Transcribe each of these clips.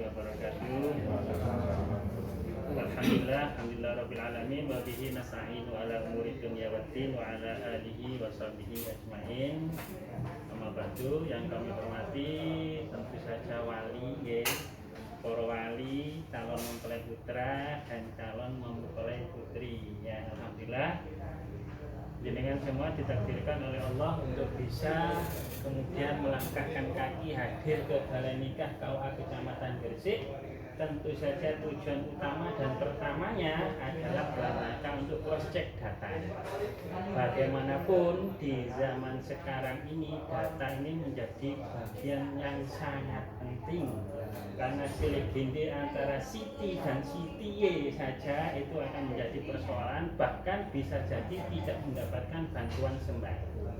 wabarakatuh. Alhamdulillah rabbil alamin wa bihi nasta'inu ala umuri dunya waddin wa ala alihi wa sahbihi ajmain. Amma ba'du, yang kami hormati tentu saja wali nggih, para wali, calon mempelai putra dan calon mempelai putri. Ya, alhamdulillah jenengan semua ditakdirkan oleh Allah untuk bisa kemudian melangkahkan kaki hadir ke balai nikah KUA Kecamatan Gresik. Tentu saja tujuan utama dan pertamanya adalah dalam rangka untuk cross check data. Bagaimanapun di zaman sekarang ini data ini menjadi bagian yang sangat penting, karena silegende antara Siti dan Siti Y saja itu akan menjadi persoalan, bahkan bisa jadi tidak mendapatkan bantuan sembako.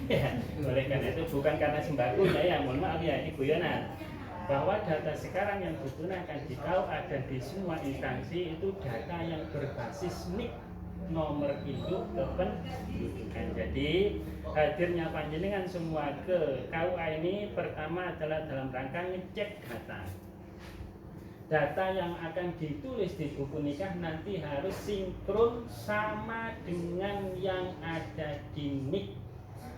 Ya, oleh karena itu bukan karena sembako ya, mohon maaf ya, ini guyonan. Bahwa data sekarang yang digunakan di KUA dan di semua instansi itu data yang berbasis NIK, nomor induk kependudukan. Jadi hadirnya panjenengan semua ke KUA ini pertama adalah dalam rangka ngecek data. Data yang akan ditulis di buku nikah nanti harus sinkron sama dengan yang ada di NIK.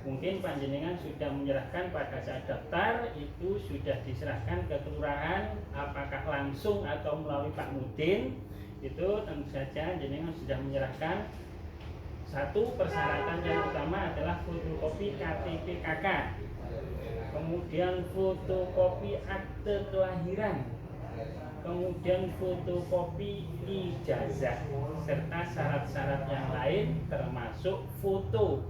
Mungkin panjenengan sudah menyerahkan pada saat daftar itu sudah diserahkan ke kelurahan, apakah langsung atau melalui Pak Mudin, itu tentu saja jenengan sudah menyerahkan. Satu persyaratan yang utama adalah fotokopi KTP KK, kemudian fotokopi akte kelahiran, kemudian fotokopi ijazah, serta syarat-syarat yang lain termasuk foto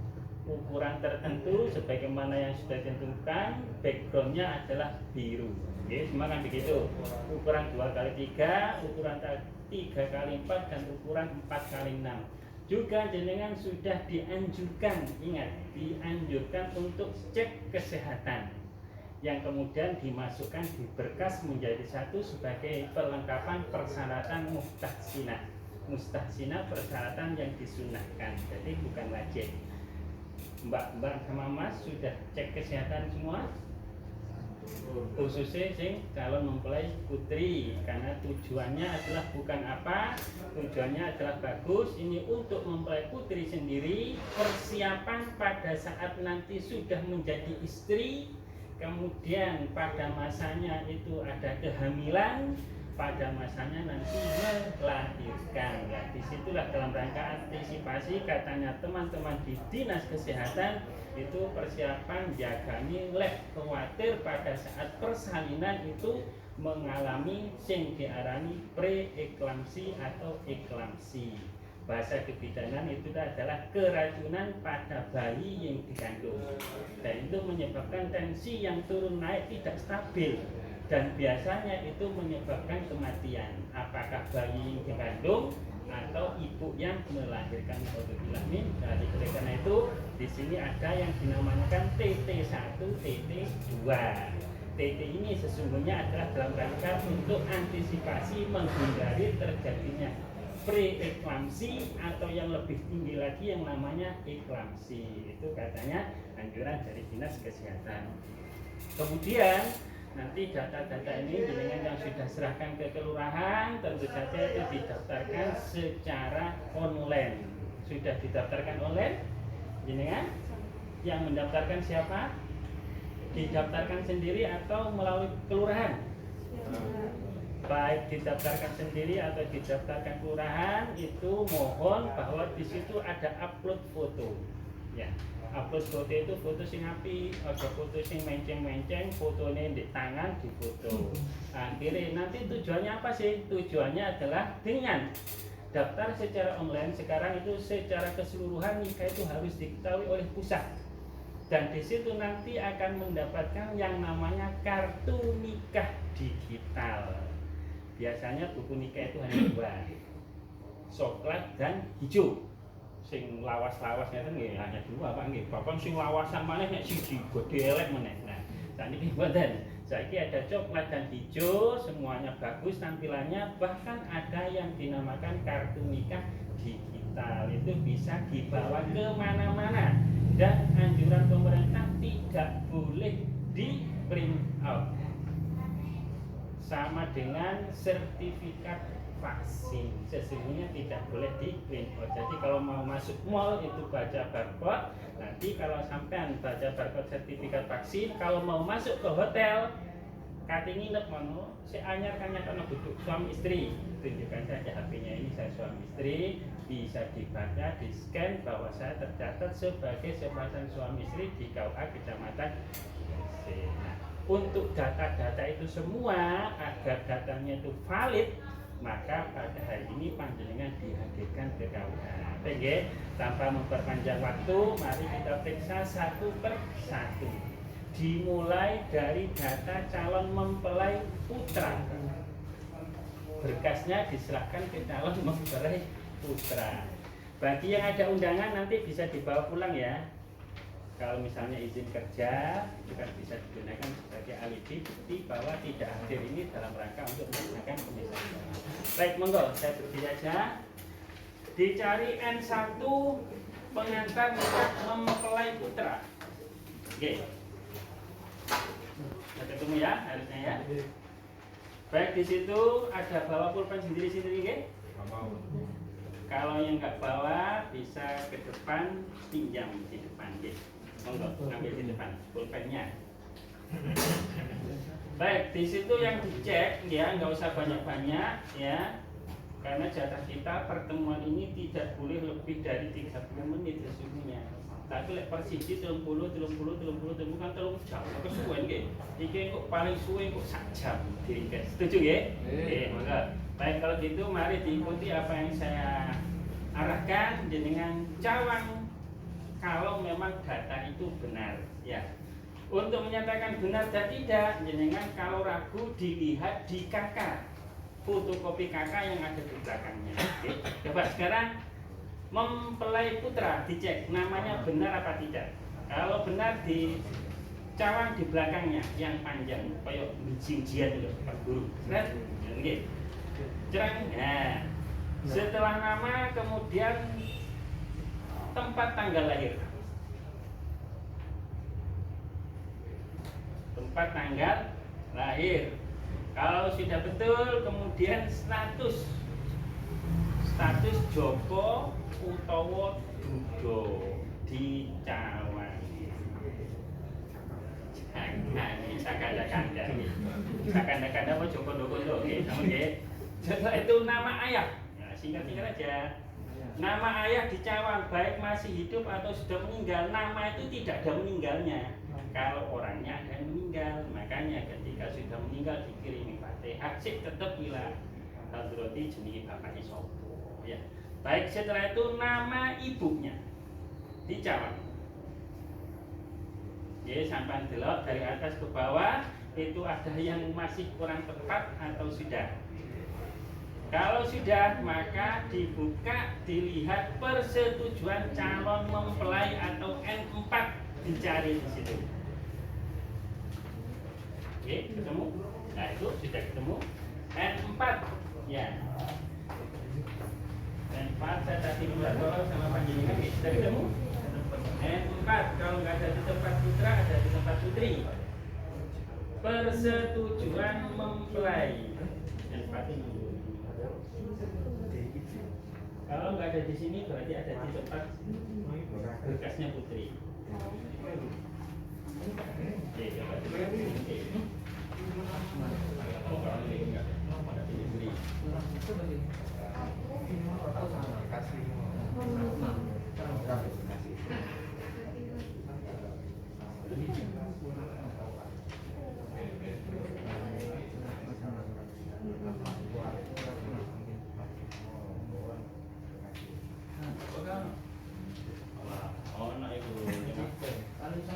ukuran tertentu sebagaimana yang sudah ditentukan, backgroundnya adalah biru. Oke, semua kan begitu. Ukuran 2x3, ukuran 3x4 dan ukuran 4x6. Juga jenengan sudah dianjurkan, ingat, dianjurkan untuk cek kesehatan, yang kemudian dimasukkan di berkas menjadi satu sebagai perlengkapan persyaratan mustahsinah. Mustahsinah persyaratan yang disunahkan, jadi bukan wajib. Mbak sama Mas sudah cek kesehatan semua, khususnya sing calon mempelai putri, karena tujuannya adalah bukan apa, tujuannya adalah bagus ini untuk mempelai putri sendiri, persiapan pada saat nanti sudah menjadi istri, kemudian pada masanya itu ada kehamilan, pada masanya nanti melahirkan. Ya, disitulah dalam rangka antisipasi katanya teman-teman di dinas kesehatan itu persiapan jagani lek khawatir pada saat persalinan itu mengalami sing diarani preeklamsi atau eklamsi. Bahasa kebidanan itu adalah keracunan pada bayi yang dikandung, dan itu menyebabkan tensi yang turun naik tidak stabil, dan biasanya itu menyebabkan kematian, apakah bayi yang dikandung atau ibu yang melahirkan. Oleh karena itu di sini ada yang dinamakan TT1, TT2. TT ini sesungguhnya adalah dalam rangka untuk antisipasi menghindari terjadinya preeklamsi atau yang lebih tinggi lagi yang namanya eklamsi. Itu katanya anjuran dari Dinas Kesehatan. Kemudian nanti data-data ini jenengan yang sudah serahkan ke kelurahan tentu saja itu didaftarkan secara online. Sudah didaftarkan online jenengan? Yang mendaftarkan siapa? Didaftarkan sendiri atau melalui kelurahan? Baik didaftarkan sendiri atau didaftarkan kelurahan, itu mohon bahwa di situ ada upload foto. Ya, upload foto itu foto sing api, ada foto sing menceng-menceng, fotonya di tangan di foto. Akhirnya nanti tujuannya apa sih? Tujuannya adalah dengan daftar secara online sekarang itu secara keseluruhan nikah itu harus diketahui oleh pusat. Dan di situ nanti akan mendapatkan yang namanya kartu nikah digital. Biasanya buku nikah itu hanya dua, coklat dan hijau. Sing lawas-lawasnya itu hanya dua, Pak nggih. Bahkan sing lawasan maneh nek siji gede elek meneh. Nah, sakniki mboten. Saiki ada coklat dan hijau, semuanya bagus tampilannya, bahkan ada yang dinamakan kartu nikah digital. Itu bisa dibawa ke mana-mana dan anjuran pemerintah tidak boleh di print out. sama dengan sertifikat vaksin. Sesungguhnya tidak boleh di print out. Jadi kalau mau masuk mall itu baca barcode. Nanti kalau sampean baca barcode sertifikat vaksin, kalau mau masuk ke hotel, kati nginep mono, si anyar kan nyatakan duduk suami istri. Tunjukkan saja HP-nya ini saya suami istri, bisa dibaca, di scan bahwa saya tercatat sebagai sepasang suami istri di KUA Kecamatan. Nah, untuk data-data itu semua agar datanya itu valid, maka pada hari ini panjenengan dihadirkan ke KUA. Oke, tanpa memperpanjang waktu, mari kita periksa satu per satu. Dimulai dari data calon mempelai putra. Berkasnya diserahkan ke calon mempelai putra. Bagi yang ada undangan nanti bisa dibawa pulang ya. Kalau misalnya izin kerja itu kan bisa digunakan sebagai alibi bukti bahwa tidak hadir ini dalam rangka untuk melaksanakan pemisahan. Baik, monggo saya berdiri aja. Dicari N1 pengantar nikah mempelai putra. Oke. Kita ketemu ya harusnya ya. Baik, di situ ada bawa pulpen sendiri-sendiri ya. Kalau yang nggak bawa bisa ke depan pinjam di depan ya. Monggo ngambil di depan pulpennya. Baik, di situ yang dicek ya nggak usah banyak-banyak ya. Karena jatah kita pertemuan ini tidak boleh lebih dari 30 menit sesungguhnya. Tapi lek persiji 30 kan terlalu jam. Apa suwen nggih? Iki kok paling suwe kok sak jam diringkes. Setuju nggih? Nggih, monggo. Baik, kalau gitu mari diikuti apa yang saya arahkan dengan cawang kalau memang data itu benar ya. Untuk menyatakan benar dan tidak, jenengan kalau ragu dilihat di KK, fotokopi KK yang ada di belakangnya. Oke. Coba sekarang mempelai putra dicek namanya benar apa tidak. Kalau benar di cawang di belakangnya yang panjang, kayak ujian itu Pak Guru. Nah, oke. Cerang. Nah, setelah nama kemudian tempat tanggal lahir. Tempat tanggal lahir. Kalau sudah betul, kemudian status Joko utawa Dudo di Cawang. Jangan bisa kanda-kanda. Bisa kanda-kanda apa Joko Dodo nggih, nggih. Joko itu nama ayah. Nah, singkat-singkat aja. Nama ayah di Cawang baik masih hidup atau sudah meninggal, nama itu tidak ada meninggalnya. Kalau orangnya ada yang meninggal, makanya ketika sudah meninggal dikirimi Fatihah, sik tetap ila hadroti jenenge bapaknya sopo. Ya. Baik, setelah itu nama ibunya di Cawang. Ya, sampai delok dari atas ke bawah itu ada yang masih kurang tepat atau sudah. Kalau sudah, maka dibuka, dilihat persetujuan calon mempelai atau N4 dicari di situ. Oke, ketemu? Nah, itu sudah ketemu. N4, ya. N4 saya tadi minta tolong sama panjenengan, sudah ketemu? N4 kalau nggak ada di tempat putra, ada di tempat putri. Persetujuan mempelai. N4 ini. Kalau nggak ada di sini berarti ada di tempat berkasnya putri. Oke, coba. Oh, kalau ini enggak. Ada di putri.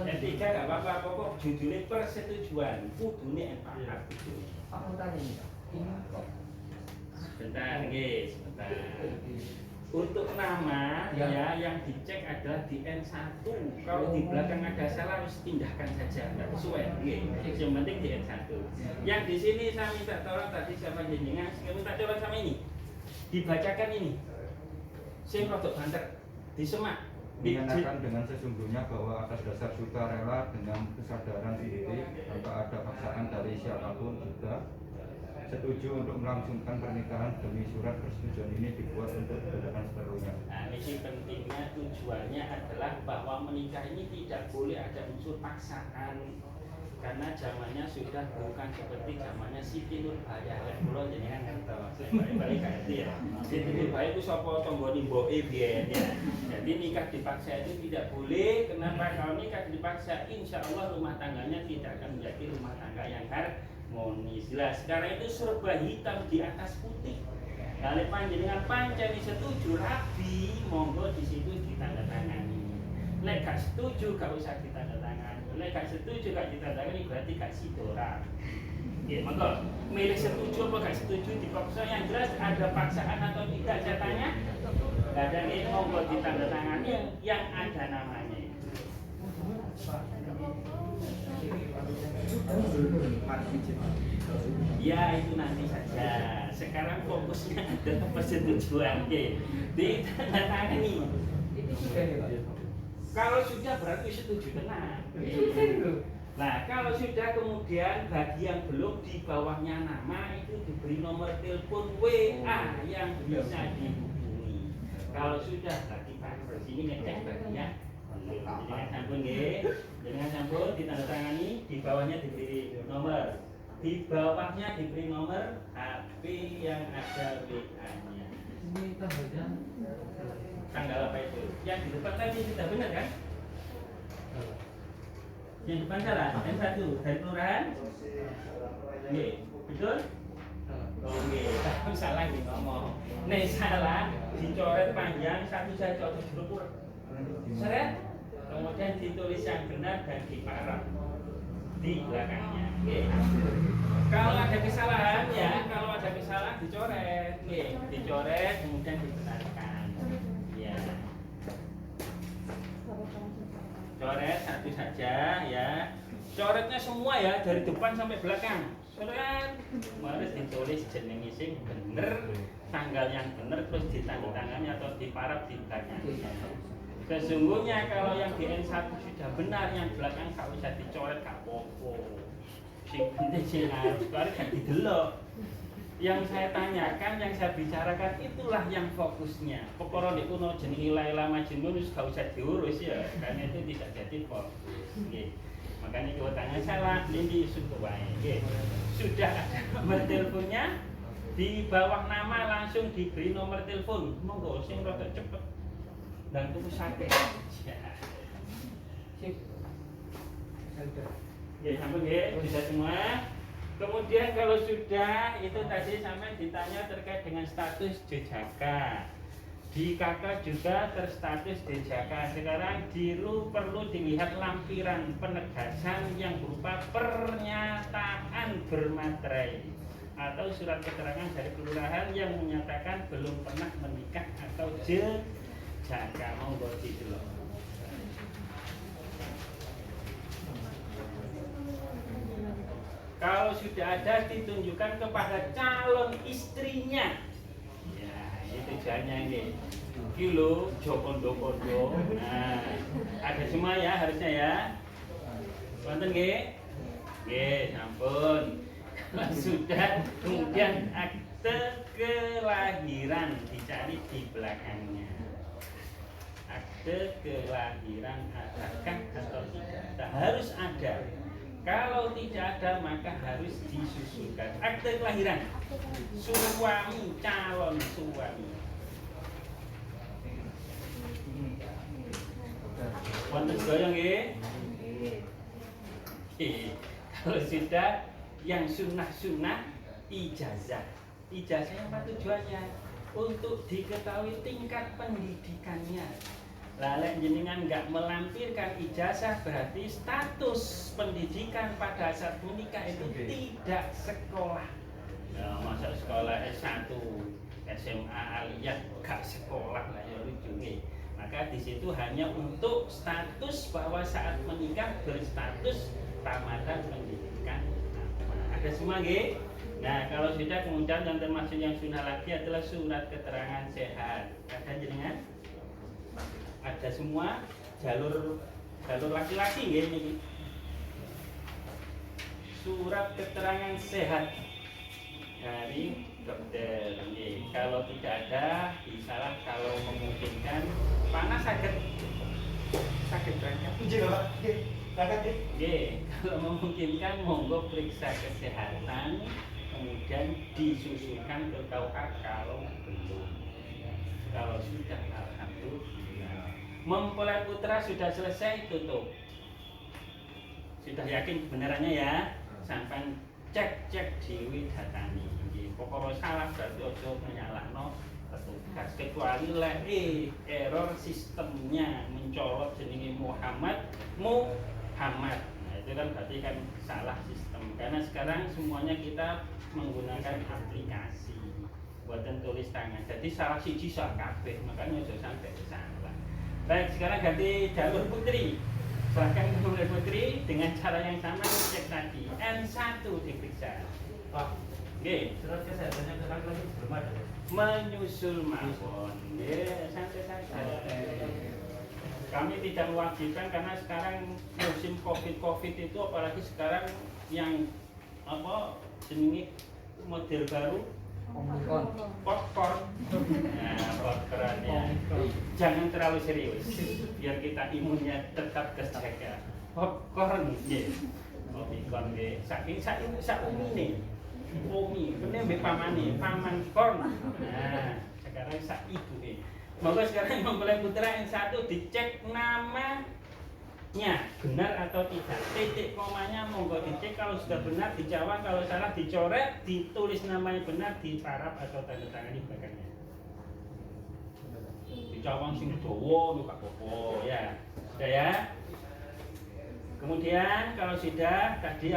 Yang tiga nggak apa-apa, pokok judulnya persetujuan, kudune N4. Sebentar, guys, sebentar. Untuk nama ya yang dicek adalah di N1. Kalau di belakang ada salah harus pindahkan saja, nggak sesuai. Yang penting di N1. Yang di sini saya minta tolong tadi sama jenengan, saya minta tolong sama ini. Dibacakan ini. Saya rodok banter, disemak. Menyatakan dengan sesungguhnya bahwa atas dasar sukarela dengan kesadaran diri tanpa ada paksaan dari siapapun juga setuju untuk melangsungkan pernikahan demi surat persetujuan ini dibuat untuk kebenaran seluruhnya. Nah, ini pentingnya tujuannya adalah bahwa menikah ini tidak boleh ada unsur paksaan, karena zamannya sudah bukan seperti zamannya Siti Nurbaya. Kalau jadi kan ngerti, balik kayak itu ya. Siti Nurbaya itu sapa tonggoni mboke biyen ya. Jadi nikah dipaksa itu tidak boleh. Kenapa? Kalau nikah dipaksa, insya Allah rumah tangganya tidak akan menjadi rumah tangga yang harmonis. Jelas. Sekarang itu serba hitam di atas putih. Kalau panjenengan pancen setuju rabi, monggo di situ ditandatangani. Lek gak setuju gak usah ditandatangani. Lek gak setuju gak ditandatangani berarti gak sidorak. Ya, monggo milih setuju apa gak setuju dipaksa, yang jelas ada paksaan atau tidak saya tanya. Gak ada ini monggo ditandatangani yang ada namanya. Ya itu nanti saja. Sekarang fokusnya adalah persetujuan. Ditandatangani. Kalau sudah berarti setuju tenang. Nah kalau sudah kemudian bagi yang belum di bawahnya nama itu diberi nomor telepon WA yang bisa dihubungi. Kalau sudah berarti Pak sini ngecek baginya. Jangan sampun jangan sampun ditandatangani, di bawahnya diberi nomor. Di bawahnya diberi nomor HP yang ada WA-nya. Ini Tanggal apa itu? Yang di depan tadi sudah benar kan? Yang depan salah, yang satu dari kelurahan. Oke, betul? Oke, tapi salah nih ngomong. Nih salah, dicoret panjang, satu saya coret jeruk. Seret, kemudian ditulis yang benar dan diparaf di belakangnya. Oke. Kalau ada kesalahan ya, kalau ada kesalahan dicoret, nih, dicoret kemudian dibenarkan. Ya. Coret satu saja ya. Coretnya semua ya dari depan sampai belakang. Coret, harus ditulis jenenge sing bener, tanggal yang bener, terus ditandatangani atau diparaf di belakangnya. Sesungguhnya kalau yang di N1 sudah benar, yang belakang gak usah dicoret gak apa-apa. Sing penting sing harus kan didelok. Yang saya tanyakan, yang saya bicarakan itulah yang fokusnya. Perkara nek kuno jenenge Laila Majnun wis gak usah diurus ya, karena itu tidak jadi fokus. Nggih. Makanya kalau tanya salah ini sudah wae. Sudah ada nomor teleponnya, di bawah nama langsung diberi nomor telepon. Monggo sing rada cepet. Dan itu sakit. Ya sampai ya, bisa semua. Kemudian kalau sudah itu tadi sampai ditanya terkait dengan status jejaka. Di kakak juga terstatus jejaka. Sekarang perlu dilihat lampiran penegasan yang berupa pernyataan bermaterai atau surat keterangan dari kelurahan yang menyatakan belum pernah menikah atau jejaka. Monggo didelok. Kalau sudah ada ditunjukkan kepada calon istrinya. Ya, itu tujuannya ini. Kilo jokondo-kondo. Nah, ada semua ya harusnya ya. Wonten nggih? Nggih, sampun. Kalau sudah kemudian akte kelahiran dicari di belakangnya. Akte kelahiran adakah atau tidak? Harus ada. Kalau tidak ada maka harus disusulkan. Akte kelahiran suami, calon suami. Wonten sedaya nggih? Kalau sudah yang sunnah-sunnah ijazah. Ijazahnya apa tujuannya? Untuk diketahui tingkat pendidikannya. Lalu jenengan nggak melampirkan ijazah berarti status pendidikan pada saat menikah itu tidak sekolah. Ya, masa sekolah S1, SMA aliyah nggak sekolah lah ya lucu nih. Maka di situ hanya untuk status bahwa saat menikah berstatus tamatan pendidikan. Ada semua nggih? Nah kalau sudah kemudian yang termasuk yang sunnah lagi adalah surat keterangan sehat. Ada jenengan? Ada semua jalur laki-laki nggih niki. Surat keterangan sehat. dari dokter. Kalau tidak ada, bisalah kalau memungkinkan panas sakit berangkat. Kalau memungkinkan monggo periksa kesehatan, kemudian disusulkan ke KUA kalau belum. Kalau sudah, alhamdulillah. Mempelai putra sudah selesai, tutup. Sudah yakin kebenarannya ya, sampai cek dewi datani. Pokoknya salah berarti ojo menyalahno petugas, kecuali error sistemnya mencolot jenenge Muhammad. Nah, itu kan berarti kan salah sistem. Karena sekarang semuanya kita menggunakan aplikasi, buatan tulis tangan. Jadi salah siji salah kabeh, makanya ojo sampai salah. Baik, sekarang ganti jalur Putri. Silahkan mulai Putri dengan cara yang sama cek tadi. N1 diperiksa. Pak, surat kesehatannya sekarang lagi belum ada. Menyusul mawon. Santai saja. Kami tidak mewajibkan karena sekarang musim COVID itu, apalagi sekarang yang jenenge model baru popcorn. Nah, popcorn ya. Jangan terlalu serius biar kita imunnya tetap terjaga. Popcorn nggih. Popcorn nggih. Saking umine. Umi, kene mbek paman korn. Nah, sekarang sak ibuke. Monggo sekarang mempelai putra yang satu dicek namanya benar atau tidak. Titik komanya monggo dicek, kalau sudah benar dijawab, kalau salah dicoret, ditulis namanya benar, diparaf atau tanda tangan di belakangnya. Dicawang sing dawa gak apa-apa ya. Sudah ya. Kemudian kalau sudah tadi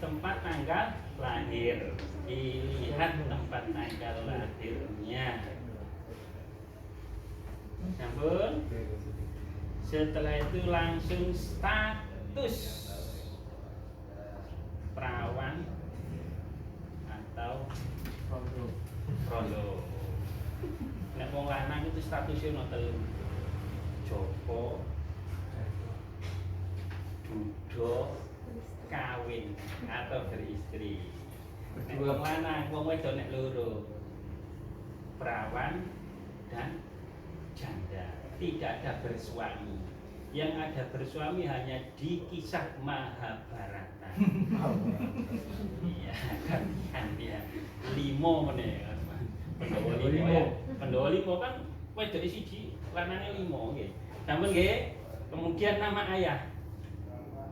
tempat tanggal lahir, dilihat tempat tanggal lahirnya. Sampun. Setelah itu langsung status perawan atau rondo. Nek wong lanang itu statusnya ono telu. Joko, budo, kawin atau beristri. Nek wong lanang, wong wedok nek loro. Perawan dan janda, tidak ada bersuami. Yang ada bersuami hanya di kisah Mahabharata. Iya, kan dia 5 meneh. Pendawa 5 ya. Pendawa 5 kan wedoke siji, lanange 5 nggih. Sampun nggih. Kemudian nama ayah.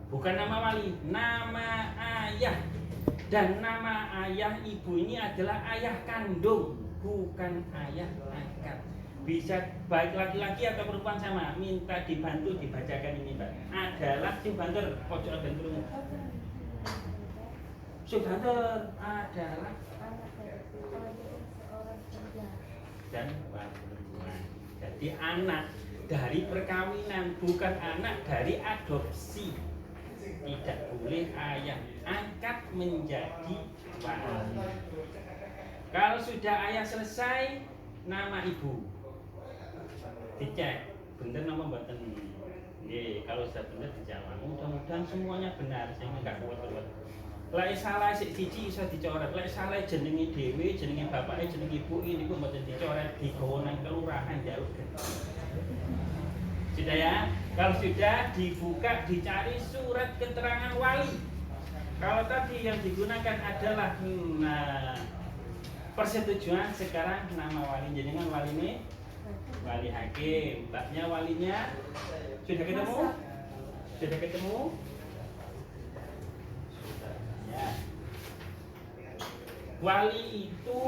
Bukan nama wali, nama ayah. Dan nama ayah ibu ini adalah ayah kandung, bukan ayah angkat. Bisa baik laki-laki atau perempuan sama, minta dibantu dibacakan ini Pak. Adalah Subhanter, pojok dan kerungu. Subhanter adalah dan perempuan. Jadi anak dari perkawinan, bukan anak dari adopsi. Tidak boleh ayah angkat menjadi wali. Kalau sudah ayah selesai, nama ibu dicek, bener nama mboten. Nggih, kalau sudah bener dijawab. Mudah-mudahan semuanya benar sehingga enggak kuat-kuat. Lek salah siji iso dicoret, lek salah jenenge dhewe, jenenge bapake, jenenge ibu ini kok mboten dicoret, digawa nang kelurahan njaluk. Sudah ya? Kalau sudah dibuka, dicari surat keterangan wali. Kalau tadi yang digunakan adalah persetujuan, sekarang nama wali jenengan wali ini wali hakim, mbaknya walinya sudah ketemu? Sudah ketemu? Sudah ya. Wali itu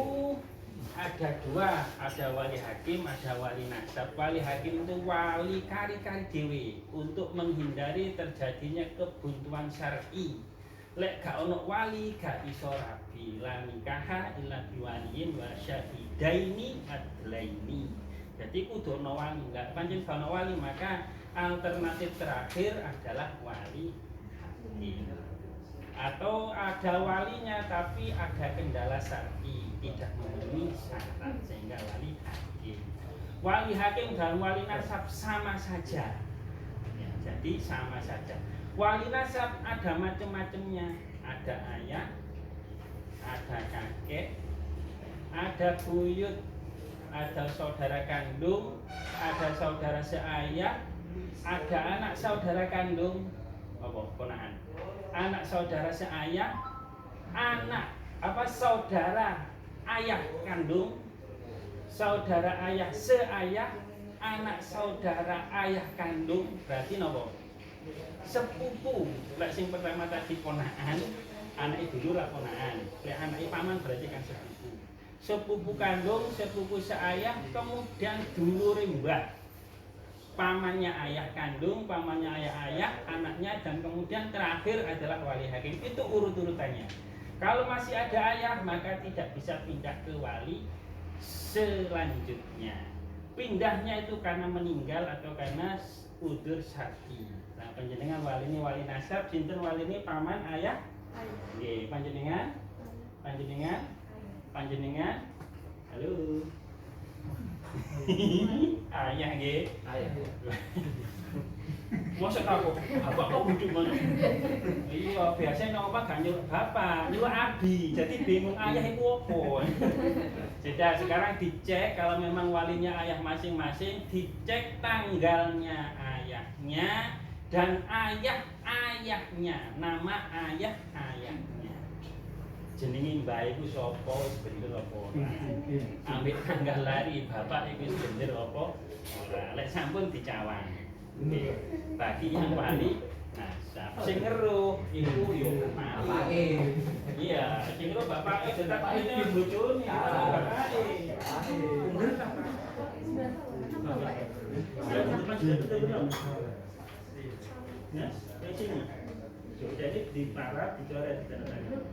ada dua, ada wali hakim, ada wali nasab. Wali hakim itu wali kari-kari dewe untuk menghindari terjadinya kebuntuan syar'i. Lek gak ono wali gak iso rabi, la nikaha illa biwaliyin wa syahidaini adlaini. Jadi kudu ono wali, enggak pancen ono wali, maka alternatif terakhir adalah wali hakim. Atau ada walinya tapi ada kendala syar'i, tidak memenuhi syarat sehingga wali hakim. Wali hakim dan wali nasab sama saja. Ya, jadi sama saja. Wali nasab ada macam-macamnya, ada ayah, ada kakek, ada buyut, ada saudara kandung, ada saudara seayah, ada anak saudara kandung, apa ponakan, anak saudara seayah, anak saudara ayah kandung, saudara ayah seayah, anak saudara ayah kandung, berarti nopo? Sepupu. Lek sing pertama tadi ponakan, anak dulu lah ponakan. Lek anak paman berarti kan sepupu. Sepupu kandung, sepupu seayah, kemudian dulure mbah. Pamannya ayah kandung, pamannya ayah, anaknya, dan kemudian terakhir adalah wali hakim. Itu urut-urutannya. Kalau masih ada ayah, maka tidak bisa pindah ke wali selanjutnya. Pindahnya itu karena meninggal atau karena udur syar'i. Nah, panjenengan wali ini wali nasab, sinten wali ini paman ayah. Nggih, panjenengan. Halo. Ayah nggih. Ayah. Mosok aku, bapak kok duduk mana? Iya, biasanya nama gak nyuruh bapak, nyuruh abi. Jadi bingung ayah itu apa? Sudah, sekarang dicek kalau memang walinya ayah masing-masing, dicek tanggalnya ayahnya dan ayahnya, nama ayahnya. Jenenge mbah iku sapa wis bener apa ora? Ambek tanggal lari bapak iku wis bener apa ora? Lek sampun dicawang. Nggih. Bagi yang wali, nah sing ngeruh iku yo bapake. Iya, sing ngeruh bapake tetep ini bojone bapake. Bener ta? Nah, sini. Jadi di para dicoret di tanda tangan.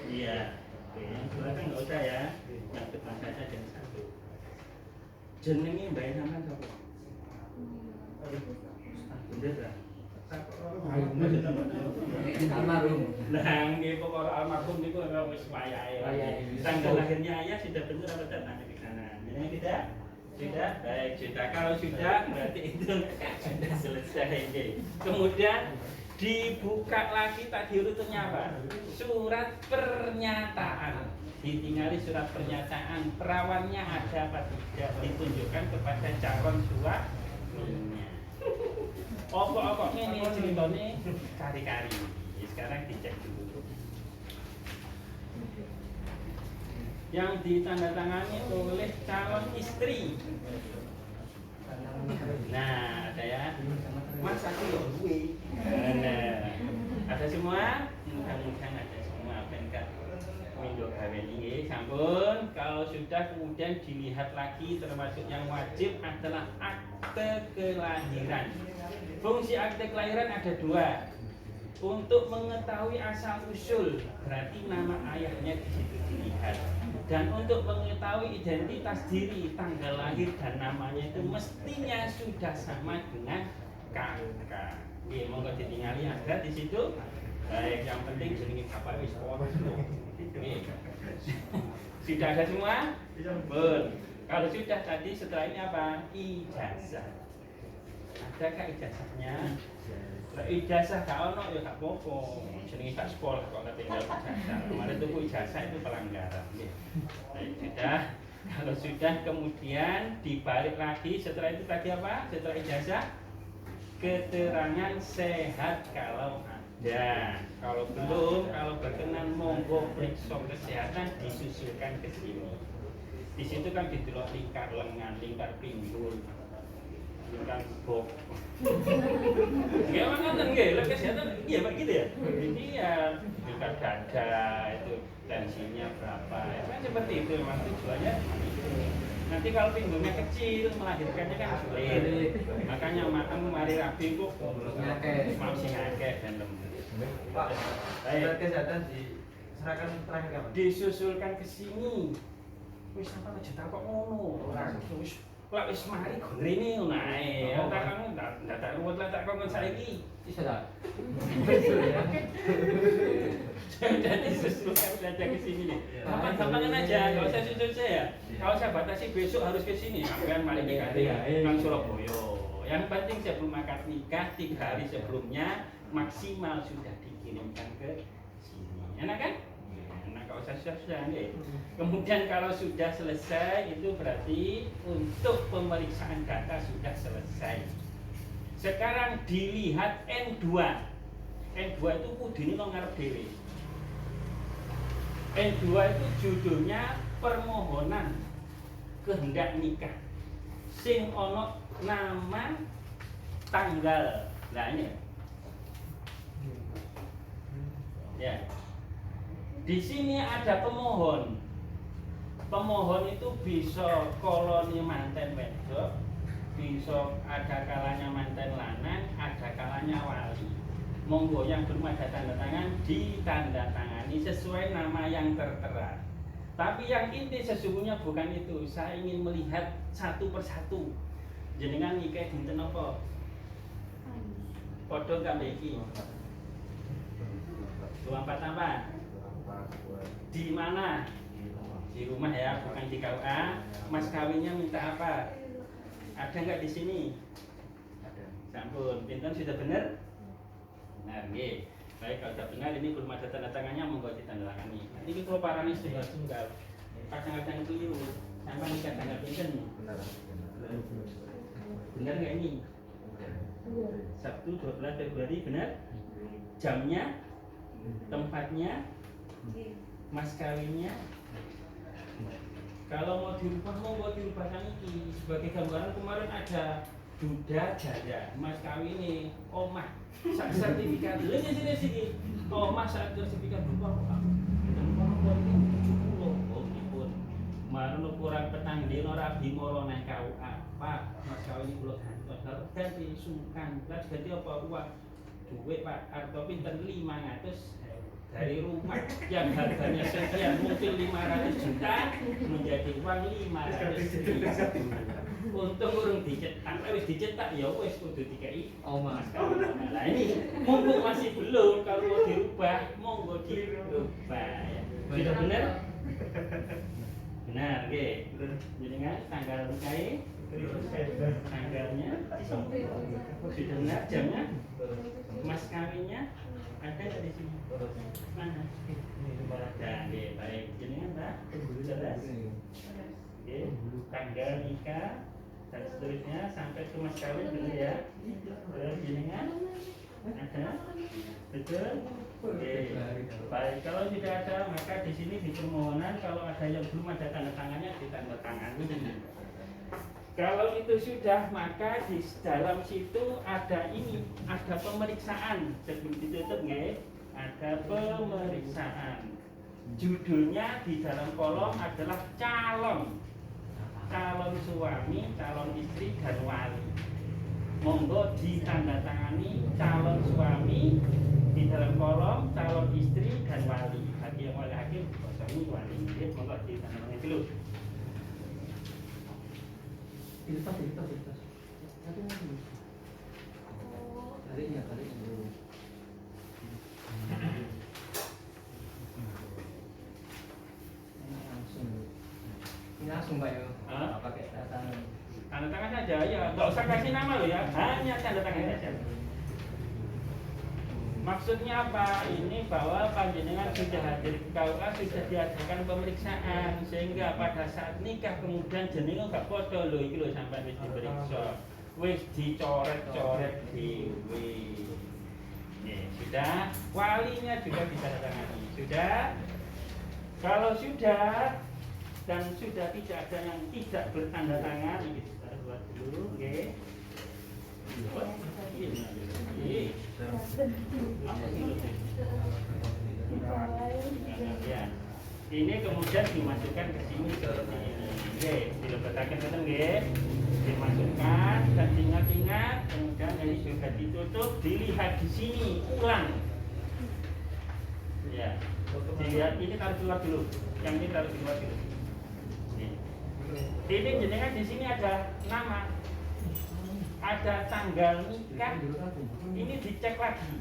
Iya. Oke, yang belakang nggak usah ya. Yang depan saja jangan satu. Jenenge mbak sampean sapa? Bener ta? Almarhum. Nah, nggih pokok almarhum niku wis wayahe. Tanggal lahirnya ayah sudah benar apa tidak? Tanya di kanan. Ini tidak? Sudah? Baik, sudah. Kalau sudah berarti itu sudah selesai. Kemudian dibuka lagi tadi urutannya apa? Surat pernyataan. Ditinggali surat pernyataan, perawannya ada apa tidak, ditunjukkan kepada calon suaminya. Apa-apa ini ceritanya kari-kari. Sekarang dicek dulu. Yang ditandatangani oleh calon istri. Nah, ada ya. Mas aku ya gue. Nah, ada semua? Mudah-mudahan ada semua. Benkat minggu kawin ini sampun. Kalau sudah kemudian dilihat lagi, termasuk yang wajib adalah akte kelahiran. Fungsi akte kelahiran ada dua. Untuk mengetahui asal usul, berarti nama ayahnya di situ dilihat. Dan untuk mengetahui identitas diri, tanggal lahir dan namanya itu mestinya sudah sama dengan kakak. Nggih, monggo ditingali ada di situ. Baik, yang penting jenenge bapak wis podo. Sudah ada semua? Betul. Kalau sudah tadi setelah ini apa? Ijazah. Adakah ijazahnya? Ijazah gak ono ya gak apa-apa. Jenenge gak sekolah kok ketinggal ijazah. Kemarin tuku ijazah itu pelanggaran. Baik, sudah. Kalau sudah kemudian dibalik lagi setelah itu tadi apa? Setelah ijazah keterangan sehat kalau ada. Kalau belum, kalau berkenan monggo periksa kesehatan disusulkan ke sini. Di situ kan didelok lingkar lengan, lingkar pinggul, lingkar bok. Gimana ngoten nggih? Lek kesehatan iya Pak gitu ya. Ini ya lingkar dada itu tensinya berapa. Ya, kan seperti itu memang tujuannya. Nanti kalau pinggulnya kecil melahirkannya kan sulit. Makanya makan mari rapi kok mau sing akeh ben lembut. Pak, surat kesehatan diserahkan terakhir kapan? Disusulkan ke sini. Wis apa aja takok ngono. Ora wis lek wis mari gongrene ngono ae. Tak kamu tak ruwet lah tak kon saiki. Bisa tak? Jadi disusulkan saja ke sini nih. Gampang-gampangan aja, enggak usah susul saya. Kalau saya batasi besok harus ke sini. Sampean mari nikah nang Surabaya. Yang penting sebelum akad nikah 3 hari sebelumnya maksimal sudah dikirimkan ke sini. Enak kan? Enak, enggak usah sudah nggih. Kemudian kalau sudah selesai itu berarti untuk pemeriksaan data sudah selesai. Sekarang dilihat N2. N2 itu kudune nang ngarep dhewe. N2 itu judulnya permohonan kehendak nikah. Sing ono nama, tanggal. Nah ini. Ya. Di sini ada pemohon. Pemohon itu bisa koloni manten wedok, bisa ada kalanya manten lanang, ada kalanya wali. Monggo yang belum ada tanda tangan ditandatangani sesuai nama yang tertera. Tapi yang inti sesungguhnya bukan itu. Saya ingin melihat satu persatu. Jenengan nikah dinten apa? Padha kambek iki. 24 apa? Di mana? Di rumah ya, bukan di KUA. Mas kawinnya minta apa? Ada nggak di sini? Ada. Sampun, pinten sudah benar? Benar, nggih. Baik, kalau sudah benar ini belum ada tanda tangannya, monggo ditandatangani. Ini kalau parane sudah tunggal. Kadang-kadang keliru. Sampai nikah tanggal pinten? Benar. Benar nggak ini? Sabtu 12 Februari benar? Jamnya? Tempatnya? Mas kawinnya? Kalau mau dirubah, mau dirubah kan ini. Sebagai gambaran kemarin ada duda jaya, mas kawin omah, sertifikat. Lihat sini, omah sertifikat berubah. Kemarin ukuran petang dino rabi moro naik KUA. Pak, mas kawin kula ganti sungkan. Lah ganti apa uang? Duit Pak, arto pinten 500 dari rumah yang harganya sekian mungkin 500 juta menjadi uang 500 juta. Untung urung dicetak, wis dicetak ya wis kudu dikai. Oh mas. Nah ini mumpung masih belum, kalau mau dirubah monggo dirubah ya. Sudah benar? Benar, nggih. Jenengan tanggal nikahe, tanggalnya, sudah benar jamnya, mas kawinnya ada nggak di sini? Mana? Dan baik, jenengan Pak, jelas. Oke, tanggal nikah dan seterusnya sampai ke mas kawin dulu ya. Jenengan ada, betul? Oke, baik. Kalau tidak ada maka di sini di permohonan kalau ada yang belum ada tanda tangannya ditandatangani. Kalau itu sudah maka di dalam situ ada ini, ada pemeriksaan sebelum ditutup nggih, ada pemeriksaan. Judulnya di dalam kolom adalah calon suami, calon istri dan wali. Monggo ditandatangani calon suami di dalam kolom calon istri dan wali. Bagi yang wali hakim, suami wali. Monggo ditandatangani dulu. Ilfas. Tariknya. Ini langsung Pak ya? Pakai tanda tangan saja ya, nggak usah kasih nama loh ya, hanya tanda tangan saja. Maksudnya apa? Ini bahwa panjenengan sudah hadir ke KUA, sudah diadakan pemeriksaan, sehingga pada saat nikah kemudian jenengan gak podo loh, iki loh sampai wis diperiksa, wis dicoret-coret dhewe. Sudah, walinya juga ditandatangani. Sudah. Kalau sudah dan sudah tidak ada yang tidak bertanda tangan, ini kita buat dulu, oke. Ya. Ini kemudian dimasukkan ke sini seperti ini. Oke, dilebetaken ngoten nggih. Dimasukkan dan ingat-ingat, kemudian ini sudah ditutup, dilihat di sini, ulang. Ya. Dilihat ini taruh keluar dulu. Yang ini taruh keluar dulu. Ini jenengan di sini ada nama, ada tanggal nikah, ini dicek lagi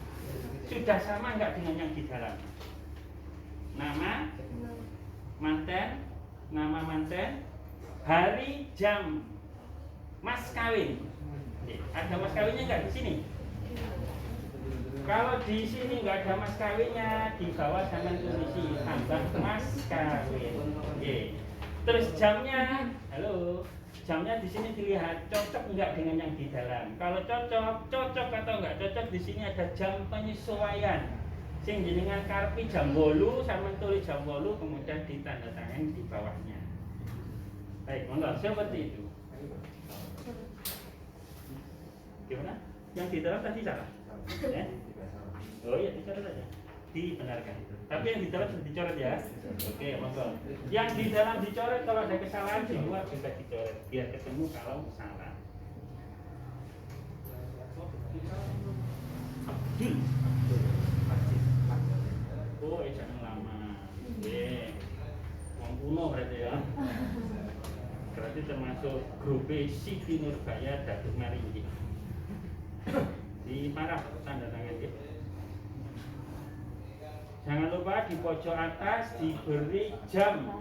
sudah sama enggak dengan yang di dalam. Nama manten, hari, jam, mas kawin. Ada mas kawinnya enggak di sini? Kalau di sini nggak ada mas kawinnya, di bawah sampean tulisi tambah mas kawin. Oke. Terus jamnya, halo, jamnya di sini dilihat cocok nggak dengan yang di dalam. Kalau cocok atau nggak cocok di sini ada jam penyesuaian. Sing jenengan karepi jam 8, sampean tulis jam 8 kemudian ditandatangani di bawahnya. Baik, monggo seperti itu. Gimana? Yang di dalam tadi salah? Ya? Oh iya, dicoret aja. Dibenarkan. Tapi yang di dalam sudah dicoret ya. Oke, monggo. Yang di dalam dicoret, kalau ada kesalahan di luar bisa dicoret biar ketemu kalau salah. Oh, jangan lama. Oke. Wong kuno berarti ya. Berarti termasuk grup Siti Nurbaya Datuk Maringgi. Di paraf tanda tangan ya. Jangan lupa di pojok atas diberi jam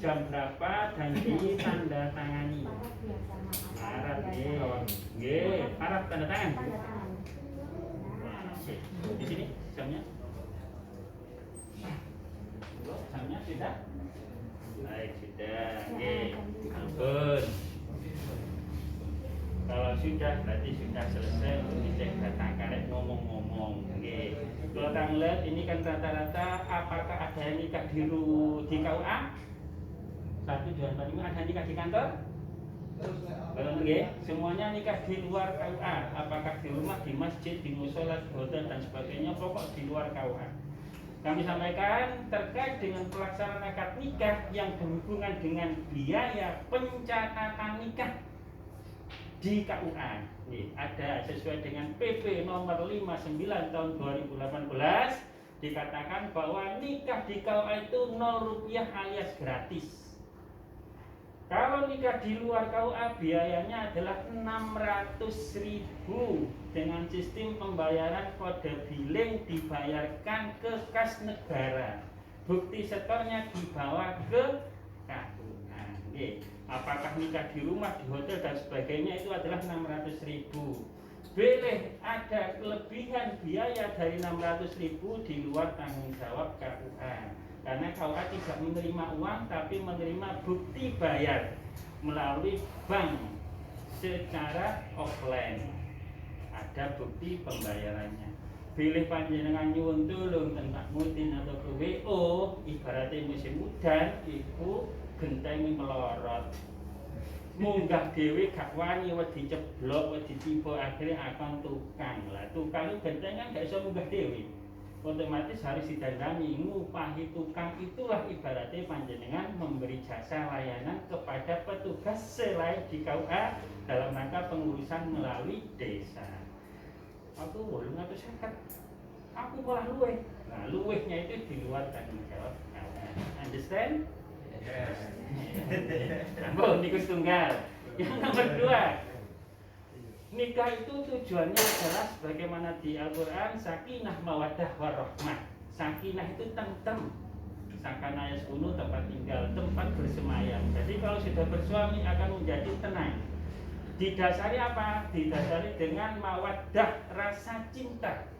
berapa dan ditanda tangani. Paraf nggih, paraf tanda tangan. Di sini jamnya. Jamnya sudah? Baik, sudah. Oke, ampun. Kalau sudah berarti sudah selesai untuk dicek data karek ngomong-ngomong. Oke. Kalau kang lihat ini kan rata-rata apakah ada yang nikah di KUA? 1, 2, 4, 5 ada nikah di kantor? Belum nggih. Semuanya nikah di luar KUA. Apakah di rumah, di masjid, di mushola, di hotel dan sebagainya, pokok di luar KUA. Kami sampaikan terkait dengan pelaksanaan akad nikah yang berhubungan dengan biaya pencatatan nikah di KUA. Ada sesuai dengan PP nomor 59 tahun 2018 dikatakan bahwa nikah di KUA itu 0 rupiah alias gratis. Kalau nikah di luar KUA biayanya adalah 600.000 dengan sistem pembayaran kode billing dibayarkan ke kas negara. Bukti setornya dibawa ke KUA. Apakah nikah di rumah, di hotel dan sebagainya itu adalah 600.000. Boleh ada kelebihan biaya dari 600.000 di luar tanggung jawab KUA. Karena KUA tidak menerima uang tapi menerima bukti bayar melalui bank secara offline. Ada bukti pembayarannya. Pilih panjenengan nyuwun tulung tentang mutin atau ke WO, ibaratnya musim udan iku gentengi melorot. Munggah dhewe gak wani wedi ceblok, wedi tiba akhirnya akan tukang. Lah tukang itu gentengan gak iso munggah dhewe. Otomatis harus didandani ngupahi tukang. Itulah ibaratnya panjenengan memberi jasa layanan kepada petugas selain di KUA dalam rangka pengurusan melalui desa. Aku boleh ngatur syakat, aku malah luweh. Nah luwehnya itu di luar tanggung jawab KUA. Understand? Yes. Nah, niku tunggal. Yang nomor 2, nikah itu tujuannya adalah sebagaimana di Al-Quran, sakinah mawaddah warahmah. Sakinah itu tentrem, sakana yaskunu tempat tinggal, tempat bersemayam. Jadi kalau sudah bersuami akan menjadi tenang. Didasari apa? Didasari dengan mawaddah, rasa cinta.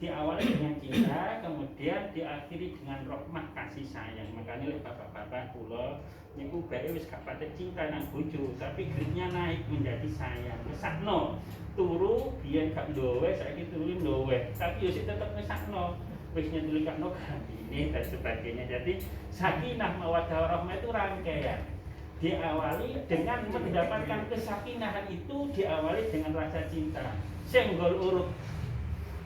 Diawali dengan cinta, kemudian diakhiri dengan rahmah, kasih sayang. Makanya oleh bapak-bapak kula niku bae wis gak patek cinta nang bojo, tapi gritnya naik menjadi sayang. Mesakno turu biyen gak ndowe, saiki turu ndowe. Tapi yo sik tetep mesakno. Wis nyetulikno ini dan sebagainya. Jadi sakinah mawaddah warahmah itu rangkaian. Diawali dengan mendapatkan kesakinahan itu diawali dengan rasa cinta. Senggol urut.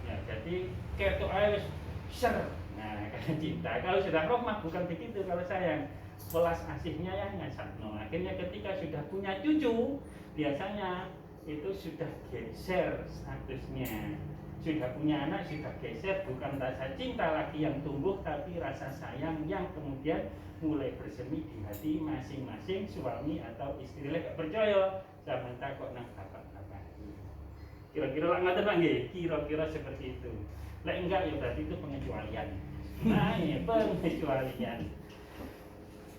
Ya, jadi ketok ae wis ser. Nah, karena cinta. Kalau sudah rahmah bukan begitu kalau sayang. Welas asihnya ya ngasakno. Akhirnya ketika sudah punya cucu, biasanya itu sudah geser statusnya. Sudah punya anak sudah geser, bukan rasa cinta lagi yang tumbuh tapi rasa sayang yang kemudian mulai bersemi di hati masing-masing suami atau istri. Lek percaya sampeyan takok nang bapak-bapak. Kira-kira lak ngaten Pak nggih, kira-kira seperti itu. Lek enggak ya berarti itu pengecualian. Nah, ini pengecualian.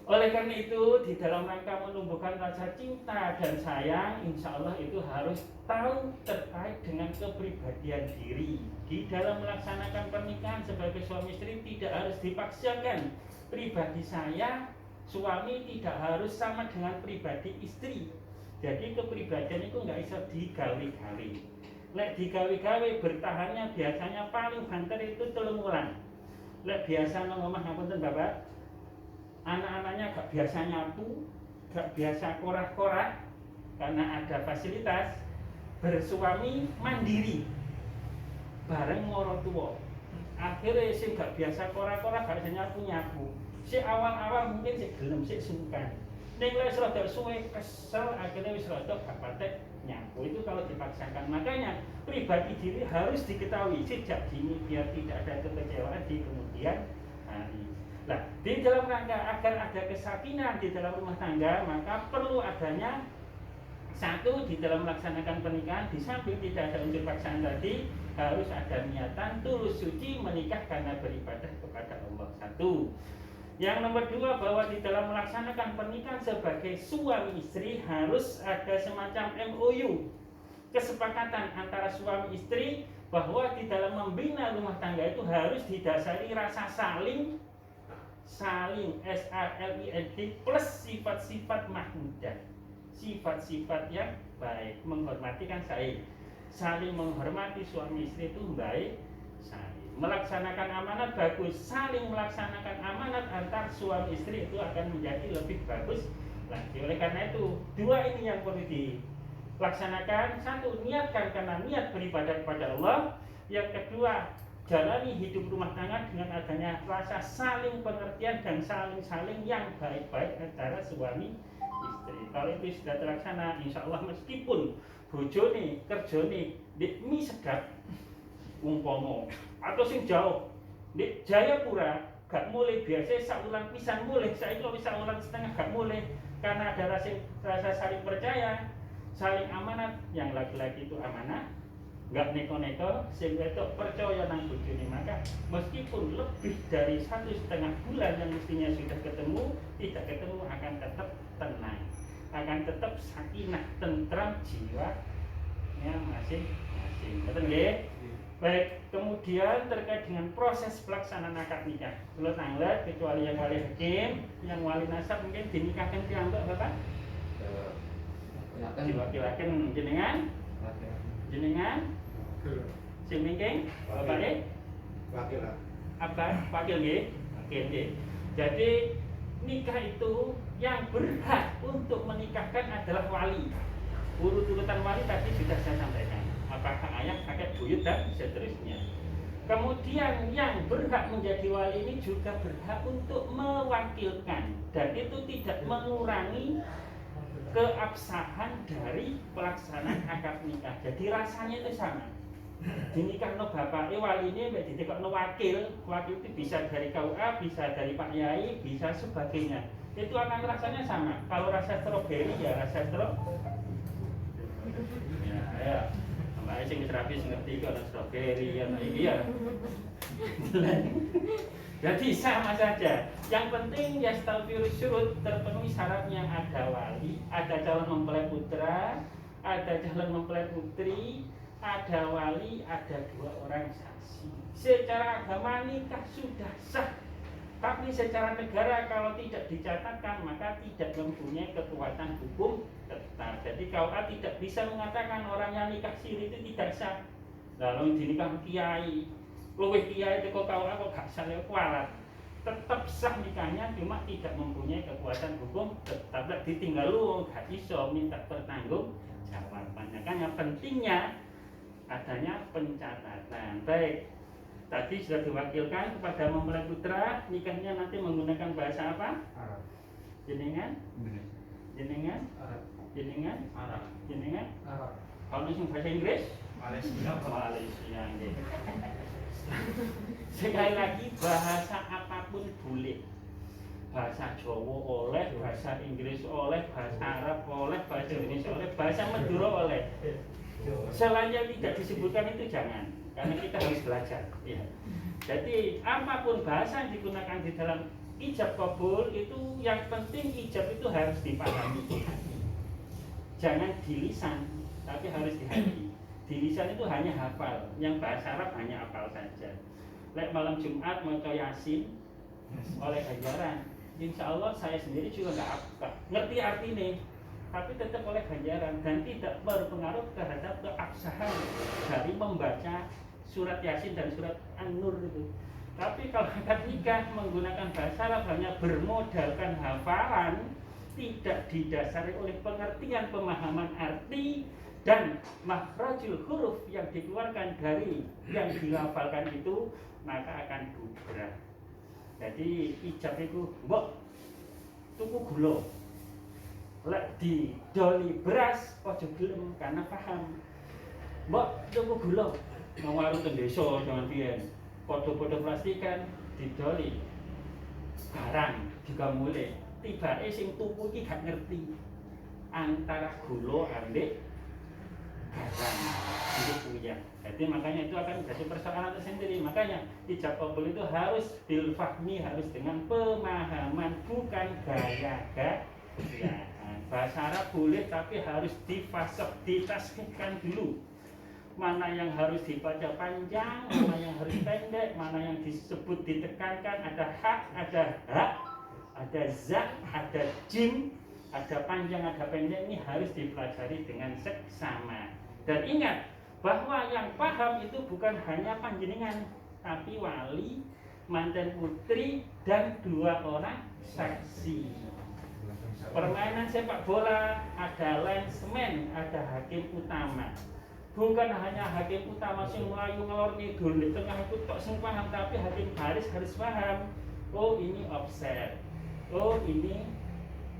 Oleh karena itu, di dalam rangka menumbuhkan rasa cinta dan sayang, insya Allah itu harus tahu terkait dengan kepribadian diri. Di dalam melaksanakan pernikahan sebagai suami istri tidak harus dipaksakan. Pribadi saya, suami tidak harus sama dengan pribadi istri. Jadi kepribadian itu nggak bisa digawe-gawe. Lek digawe-gawe bertahannya biasanya paling banter itu 3 wulan. Lek biasa nang omah ngapunten Bapak, anak-anaknya gak biasa nyapu, gak biasa korak-korak karena ada fasilitas, bersuami mandiri bareng moro tua. Akhirnya sing gak biasa korak-korak gak bisa nyapu. Si awal-awal mungkin si gelem, si sungkan. Ning wis rada suwe kesel, akhirnya wis rada gak patek nyapu. Itu kalau dipaksakan. Makanya pribadi diri harus diketahui sejak dini biar tidak ada kekecewaan di kemudian hari. Nah, di dalam rangka agar ada kesakinan di dalam rumah tangga, maka perlu adanya satu, di dalam melaksanakan pernikahan, di samping tidak ada unsur paksaan tadi, harus ada niatan tulus suci menikah karena beribadah kepada Allah. Satu. Yang nomor dua, bahwa di dalam melaksanakan pernikahan sebagai suami istri harus ada semacam MOU, kesepakatan antara suami istri bahwa di dalam membina rumah tangga itu harus didasari rasa saling SALING plus sifat-sifat mahmudah, sifat-sifat yang baik, menghormati kan saling menghormati suami istri itu baik, saling melaksanakan amanat bagus, saling melaksanakan amanat antar suami istri itu akan menjadi lebih bagus lagi. Oleh karena itu dua ini yang perlu dilaksanakan. Satu, niatkan karena niat beribadah kepada Allah. Yang kedua, jalani hidup rumah tangga dengan adanya rasa saling pengertian dan saling yang baik-baik antara suami istri. Kalau itu sudah terlaksana, insya Allah meskipun bojone kerjone di mie sedap umpomo atau sing jauh di Jayapura gak mulai, biasa saulang pisan mulai, saya itu bisa ulang setengah gak mulai, karena ada rasa saling percaya, saling amanat. Yang laki-laki itu amanah, nggak neko-neko, sing wedok percaya nang bojone, maka meskipun lebih dari 1,5 bulan yang mestinya sudah ketemu, tidak ketemu, akan tetap tenang, akan tetap sakinah, tentram jiwanya masing-masing. Betul nggih? Baik, kemudian terkait dengan proses pelaksanaan akad nikah, kula tanglet kecuali yang wali hakim, yang wali nasab mungkin dinikahkan piyambak Bapak? Diwakilaken jenengan? Sing mingking Bapak nggih? Wakil. Apa? Wakil nggih? Oke nggih. Jadi nikah itu yang berhak untuk menikahkan adalah wali. Urut-urutan wali tadi sudah saya sampaikan. Apakah ayah, kakek, buyut dan seterusnya. Kemudian yang berhak menjadi wali ini juga berhak untuk mewakilkan, dan itu tidak mengurangi keabsahan dari pelaksanaan akad nikah. Jadi rasanya itu sama. Dinikahno bapake waline mbek ditekokno wakil itu bisa dari KUA, bisa dari Pak Yai, bisa sebagainya. Itu akan rasanya sama. Kalau rasa stroberi ya rasa stroberi. Ya. Mbak sing terapi sing ngerti kok ana stroberi ya iya. Jadi sama saja. Yang penting ya staufirus syurut, terpenuhi syaratnya, ada wali, ada calon mempelai putra, ada calon mempelai putri, ada wali, ada 2 orang saksi. Secara agama nikah sudah sah. Tapi secara negara kalau tidak dicatatkan maka tidak mempunyai kekuatan hukum tetap. Jadi KUA tidak bisa mengatakan orang yang nikah siri itu tidak sah. Lalu dinikah kiai, luwih kiai itu kok KUA kok gak sah kualat. Tetap sah nikahnya, cuma tidak mempunyai kekuatan hukum tetap. Ditinggal lu gak iso minta pertanggung jawabannya. Kan yang pentingnya adanya pencatatan. Baik. Tadi sudah diwakilkan kepada mempelai putra, nikahnya nanti menggunakan bahasa apa? Arab. Jenengan? Jenengan? Arab. Jenengan? Arab. Jenengan? Arab. Kalau nulis bahasa Inggris? Malaysia. Malaysia. Sekali lagi, bahasa apapun boleh. Bahasa Jawa oleh, bahasa Inggris oleh, bahasa Arab oleh, bahasa Indonesia oleh, bahasa Madura oleh. Selain yang tidak disebutkan itu jangan, karena kita harus belajar. Ya. Jadi apapun bahasa yang digunakan di dalam ijab kabul itu yang penting ijab itu harus dipahami di hati. Jangan di lisan, tapi harus di hati. Di lisan itu hanya hafal, yang bahasa Arab hanya hafal saja. Lek malam Jumat maca Yasin oleh ganjaran. Insya Allah saya sendiri juga nggak ngerti artinya, tapi tetap oleh ganjaran dan tidak berpengaruh terhadap keabsahan dari membaca surat Yasin dan surat An-Nur itu. Tapi kalau akad nikah menggunakan bahasa Arab hanya bermodalkan hafalan, tidak didasari oleh pengertian pemahaman arti dan makhrajul huruf yang dikeluarkan dari yang dilafalkan itu, maka akan bubrah. Jadi ijab itu mbok tuku gula, lek didoli beras ojo gelem karena paham. Mbok tuku gula nang warung teng desa jangan biyen podo-podo plastikan didoli barang juga mulai tibake sing tuku iki gak ngerti antara gula ambek barang itu punya. Jadi makanya itu akan menjadi persoalan tersendiri. Makanya ijab kabul itu harus dilfahmi, harus dengan pemahaman, bukan gaya-gaya. Bahasa Arab boleh tapi harus difasih, ditasbihkan dulu. Mana yang harus dibaca panjang, mana yang harus pendek, mana yang disebut ditekankan, ada hak, ada hak, ada za, ada jim, ada panjang, ada pendek, ini harus dipelajari dengan seksama. Dan ingat bahwa yang paham itu bukan hanya panjenengan, tapi wali, mantan putri, dan 2 orang saksi. Permainan sepak bola ada linesman, ada hakim utama. Bukan hanya hakim utama sing melayu ngelor ngidul di tengah itu tok sing paham, tapi hakim baris harus paham. Oh ini offset, oh ini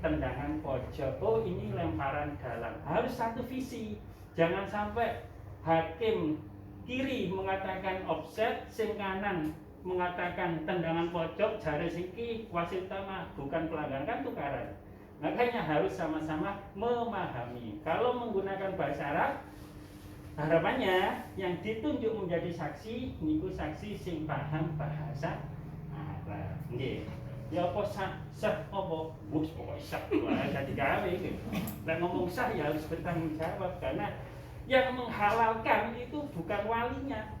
tendangan pojok, oh ini lemparan dalam. Harus satu visi. Jangan sampai hakim kiri mengatakan offset, sing kanan mengatakan tendangan pojok, jare siki wasit utama bukan pelanggaran, kan tukaran. Makanya harus sama-sama memahami. Kalau menggunakan bahasa Arab, harapannya yang ditunjuk menjadi saksi niku saksi sing paham bahasa Arab. Nggih. Ya apa sah apa bos pokoke sah wae dadi gawe gitu. Nek ngomong sah ya harus bertanggung jawab karena yang menghalalkan itu bukan walinya,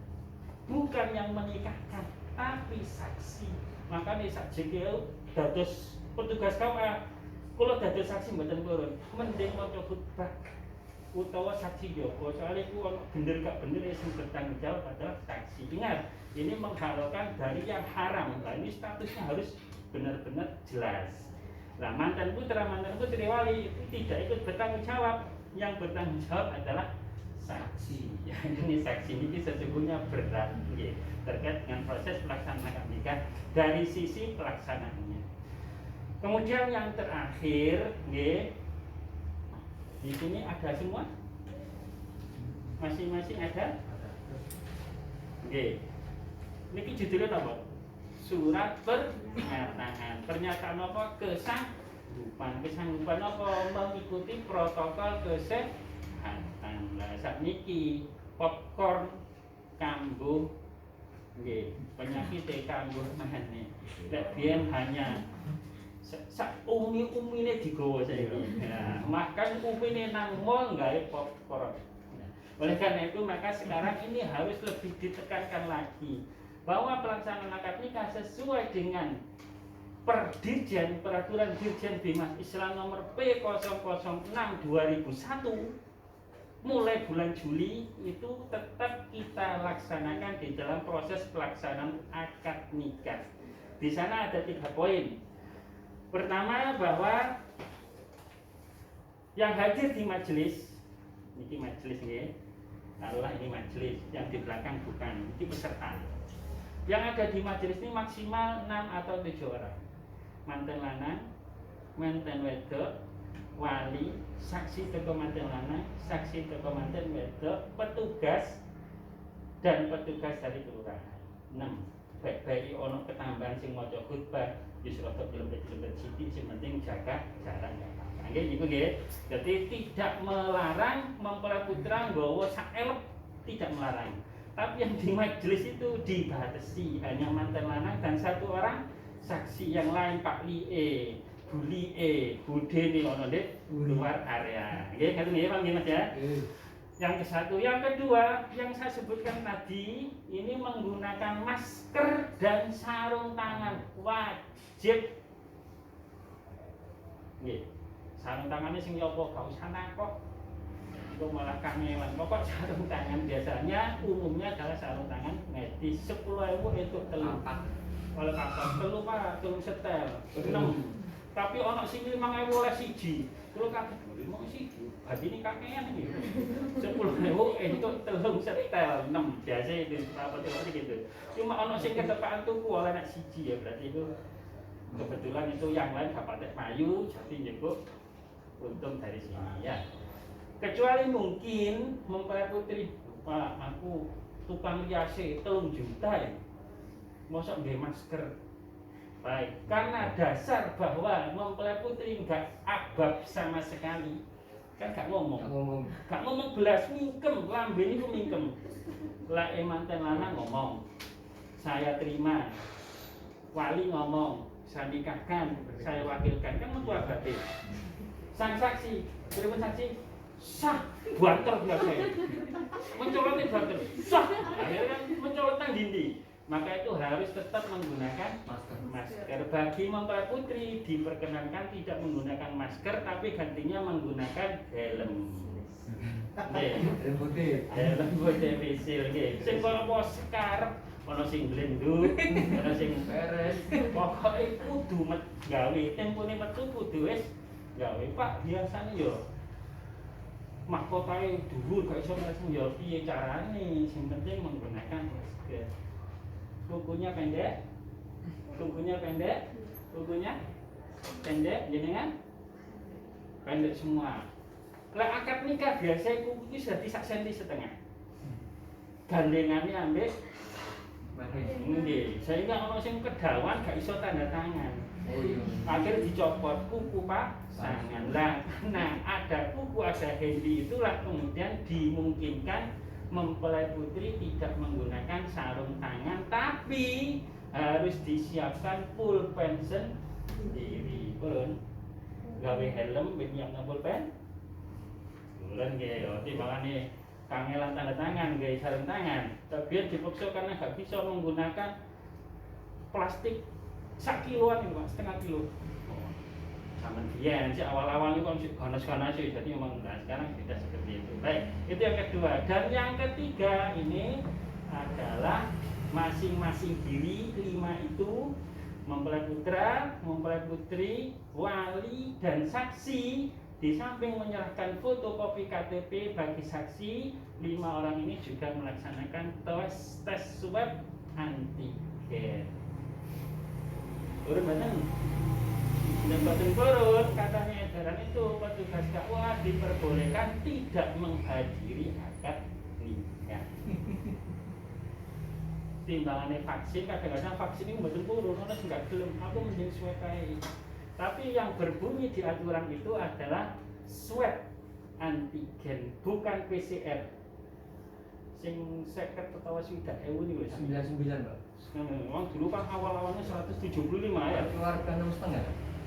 bukan yang menikahkan, tapi saksi. Makanya sak jengkel dados petugas KUA, kula dados saksi mboten purun, mending maca khutbah utawa saksi Joko, soalnya itu bener gak bener yang bertanggung jawab adalah saksi. Ingat, ini menghalalkan dari yang haram. Nah ini statusnya harus benar-benar jelas. Nah mantan putra, mantan putri wali itu tidak ikut bertanggung jawab. Yang bertanggung jawab adalah saksi. Ya, ini saksi ini sesungguhnya berat ya, terkait dengan proses pelaksanaan akad nikah dari sisi pelaksanaannya. Kemudian yang terakhir, ya, di sini ada semua, masing-masing ada. Oke, ini judulnya apa? Surat pernyataan. Pernyataan apa? Kesanggupan apa? Mengikuti protokol kesehatan. Lah sakniki popcorn kanggo nggih penyakit kanggo maneh. Lek biyen hanya sak umi-umine digawa saiki. Nah, makan umine nang mall gawe popcorn. Oleh karena itu maka sekarang ini harus lebih ditekankan lagi bahwa pelaksanaan akad nikah sesuai dengan Peraturan Dirjen Bimas Islam nomor P006 2001 mulai bulan Juli itu tetap kita laksanakan di dalam proses pelaksanaan akad nikah. Di sana ada 3 poin. Pertama bahwa yang hadir di majelis, ini majelis ya, taruhlah ini majelis, yang di belakang bukan, ini peserta. Yang ada di majelis ini maksimal 6 atau 7 orang. Manten lanang, manten wedok, wali, saksi teko manten lanang, saksi teko manten wedok, petugas dan petugas dari kelurahan. 6. Baik-baik ono ketambahan sing maca khutbah, wis rada belum-belum sithik sing penting jaga jarak ya. Nggih niku nggih. Jadi tidak melarang mempelai putra nggawa sak elep, tidak melarang. Tapi yang di majelis itu dibatasi hanya manten lanang dan 1 orang saksi yang lain Pak Lie, Bu Lie, Bude nih ono di luar area. Oke, kan ini Pak Mas ya. Yang ke satu, yang kedua yang saya sebutkan tadi ini menggunakan masker dan sarung tangan wajib. Nggih. Sarung tangannya sing yopo gak usah nakok. Itu malah kangelan. Pokok sarung tangan biasanya umumnya adalah sarung tangan medis 10.000 itu telu. Oleh papat telu Pak, telu setel 6. Tapi ono sing 5.000 oleh siji. Kulo kaget mau siji. Berarti ini kakean iki. 10.000 itu telu setel 6. Biasa itu apa itu gitu. Cuma ono sing ketepaan tuku oleh nek siji ya berarti itu kebetulan itu yang lain gak patek payu jadi nyebut untung dari sini ya. Kecuali mungkin mempelai putri, Pak, aku tukang riase 3 juta ya, mosok nggih masker. Baik, karena dasar bahwa mempelai putri nggak abab sama sekali, kan gak ngomong belas mingkem, lambene ku mingkem. Lah manten lanang ngomong, saya terima. Wali ngomong, saya nikahkan, saya wakilkan, kan metu abate. Sang saksi, pripun saksi? Sah, banter biasa. Mencolotnya banter, sah. Akhirnya kan mencolot nang dindi. Maka itu harus tetap menggunakan masker. Bagi mempelai putri diperkenankan tidak menggunakan masker, tapi gantinya menggunakan helm. Helm putih visil. Sing kok sekarep, ono sing glenduk, ono sing beres. Pokoknya kudu gawe, tempone metu kudu wis gawe. Pak biasanya yo mahkotae dhuwur gak iso langsung yo piye carane, sing penting menggunakan masker. Kukunya pendek, jenengan pendek semua. Lah akad nikah biasa kuku iki dadi 1,5 cm. Gandengannya ambek nggih, sehingga ono sing kedawan gak iso tanda tangan. Akhirnya dicopot kuku pasangan. Nah, ada kuku ada handy itulah kemudian dimungkinkan mempelai putri tidak menggunakan sarung tangan, tapi harus disiapkan pulpen sendiri. Pun gawe helm nyiapkan pulpen. Bulan nggih, timbangane kangelan tanda tangan gawe sarung tangan. Tapi dipaksa karena gak bisa menggunakan plastik 1 kiloan itu Pak, 1,5 kilo. Zaman biyen sih awal-awal itu kan ganas-ganas sih, jadi memang sekarang tidak seperti itu. Baik, itu yang kedua. Dan yang ketiga ini adalah masing-masing diri 5 itu mempelai putra, mempelai putri, wali dan saksi. Di samping menyerahkan fotokopi KTP bagi saksi, 5 orang ini juga melaksanakan tes swab antigen. Urut badan, dan badan turun katanya edaran itu petugas dakwah diperbolehkan tidak menghadiri akad nikah. Timbangannya vaksin, kadang-kadang vaksin ini badan turun, orang nggak gelem, aku mending swab kae. Tapi yang berbunyi di aturan itu adalah swab antigen, bukan PCR. Sing 50 utawa 60.000 niku 99 Pak. Memang dulu kan awal-awalnya 175 ya. Keluarga 6,5,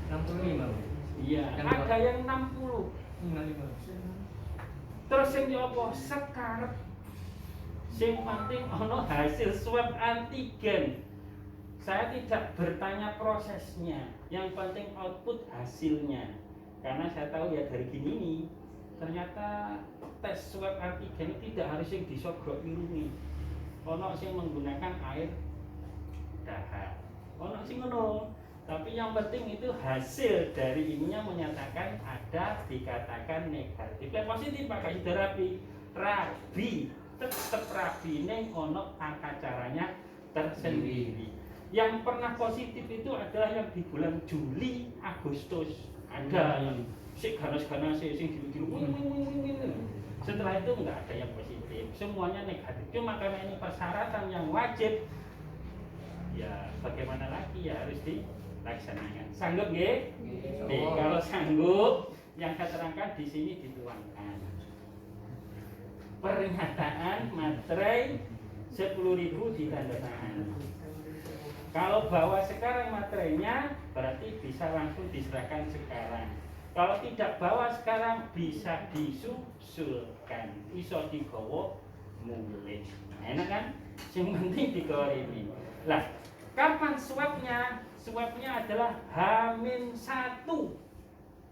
65. Iya, ada yang 60. 55. Terus yang apa? Sekarang sing penting ono hasil swab antigen. Saya tidak bertanya prosesnya, yang penting output hasilnya. Karena saya tahu ya dari gini nih, ternyata tes swab antigen tidak harus yang disogok irungi. Ono sing menggunakan air dahak, ono sing ngono. Tapi yang penting itu hasil dari ininya menyatakan ada dikatakan negatif. Yang positif pakai terapi, tetap rabi neng ono tata caranya tersendiri. Yang pernah positif itu adalah yang di bulan Juli, Agustus. Ada yang sing ganas-ganas sing dilu-dilu. Setelah itu enggak ada yang positif, semuanya negatif. Cuma karena ini persyaratan yang wajib, ya bagaimana lagi ya harus dilaksanakan. Sanggup nggih? Nih, kalau sanggup, yang saya terangkan di sini dituangkan. Pernyataan materai 10.000 ditandatangan. Kalau bawa sekarang materainya berarti bisa langsung diserahkan sekarang. Kalau tidak bawa sekarang bisa disusulkan, iso digawa mulih. Enak kan? Yang penting digawa ini. Lah, kapan swabnya? Swabnya adalah H-1.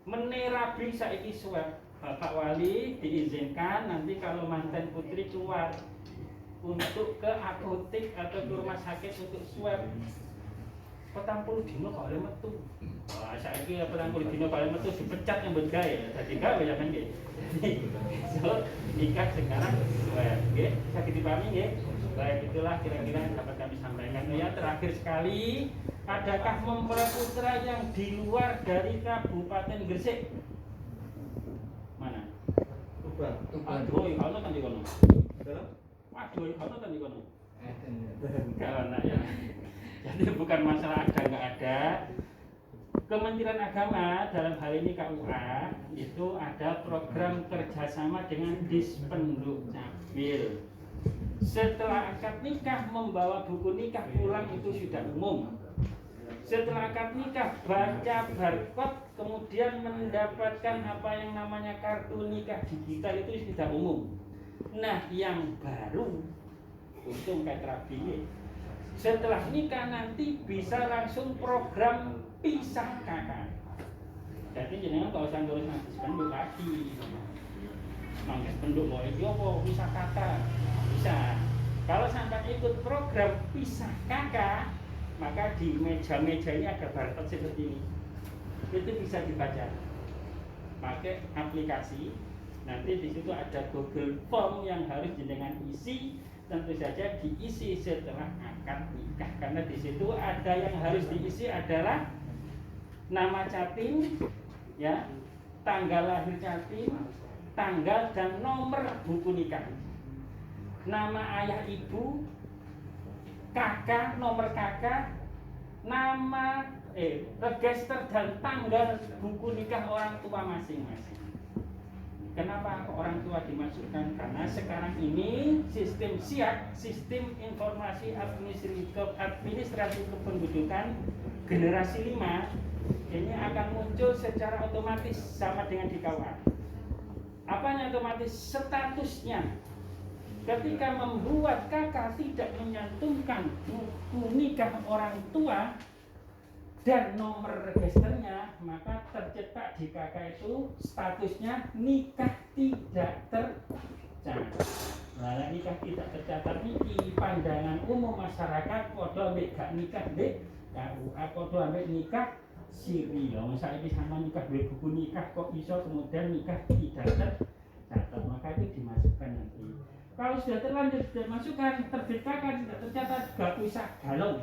Menerapi saiki swab. Bapak Wali diizinkan nanti kalau mantan putri keluar untuk ke apotek atau ke rumah sakit untuk swab. 40 dino kok oleh metu. Wah, saiki 40 dino kok oleh metu dipecat yang gawe. Dadi gawe ya kan nggih. So, nikah sekarang swab nggih. Sakit dipahami nggih. Baik, itulah kira-kira yang dapat kami sampaikan. Ya, terakhir sekali, adakah mempelai putra yang di luar dari Kabupaten Gresik? Mana? Tuban. Aduh, kalau kan di kono. Dalam? Waduh, kalau kan di kono. Kalau Kalau ya. Jadi bukan masalah ada nggak ada. Kementerian Agama dalam hal ini KUA itu ada program kerjasama dengan Dispenduk Capil. Setelah akad nikah membawa buku nikah pulang itu sudah umum. Setelah akad nikah baca barcode kemudian mendapatkan apa yang namanya kartu nikah digital itu sudah umum. Nah yang baru untung kayak terapi. Setelah nikah nanti bisa langsung program pisah kakak. Jadi jenengan kalau usah ngurus nanti penduk lagi. Nangis penduk mau iki apa pisah kakak bisa. Kalau sampai ikut program pisah kakak, maka di meja-meja ini ada barcode seperti ini. Itu bisa dibaca. Pakai aplikasi. Nanti di situ ada Google Form yang harus jenengan isi. Tentu saja diisi setelah akad nikah karena di situ ada yang harus diisi adalah nama capim, ya, tanggal lahir capim, tanggal dan nomor buku nikah, nama ayah ibu, kakak, nomor kakak, nama, register dan tanggal buku nikah orang tua masing-masing. Kenapa orang tua dimasukkan? Karena sekarang ini sistem SIAK, Sistem Informasi Administrasi Kependudukan generasi 5 ini akan muncul secara otomatis sama dengan di KUA. Apanya otomatis? Statusnya. Ketika membuat kakak tidak menyantumkan buku nikah orang tua dan nomor registernya, maka tercetak di kakak itu statusnya nikah tidak tercatat. Nah, nikah tidak tercatat ini pandangan umum masyarakat padha ambek gak nikah ndek KUA padha ambek nikah siri. Lho, saiki sama nikah duwe buku nikah kok iso kemudian nikah tidak tercatat, maka itu dimasukkan nanti. Kalau sudah terlanjur sudah masukkan terbit kakak tidak tercatat gak bisa galong.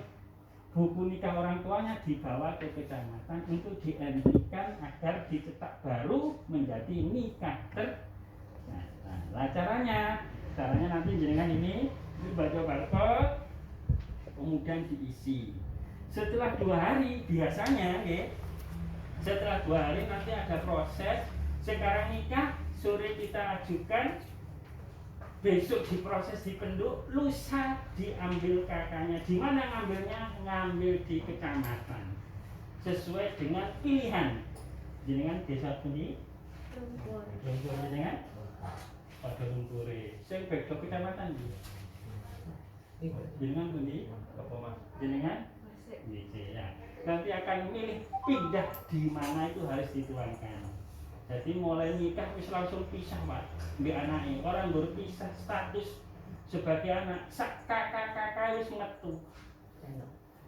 Buku nikah orang tuanya dibawa ke kecamatan untuk dientrikan agar dicetak baru menjadi nikah tercatat. Nah, caranya nanti jenengan ini baca barcode kemudian diisi. Setelah 2 hari biasanya, setelah 2 hari nanti ada proses. Sekarang nikah, sore kita ajukan, besok diproses di penduk, lusa diambil kakaknya. Di mana ngambilnya? Ngambil di kecamatan. Sesuai dengan pilihan. Jenengan desa pundi? Lumpur. Lumpur jenengan? Pada Lumpure. Sing beda kecamatan iki. Jenengan pundi? Apa Mas? Jenengan? Masih. Ya. Nanti akan milih pindah di mana itu harus dituangkan. Jadi mulai nikah wis langsung pisah Pak. Mbek anake orang berpisah status sebagai anak sak kakak-kakak wis metu.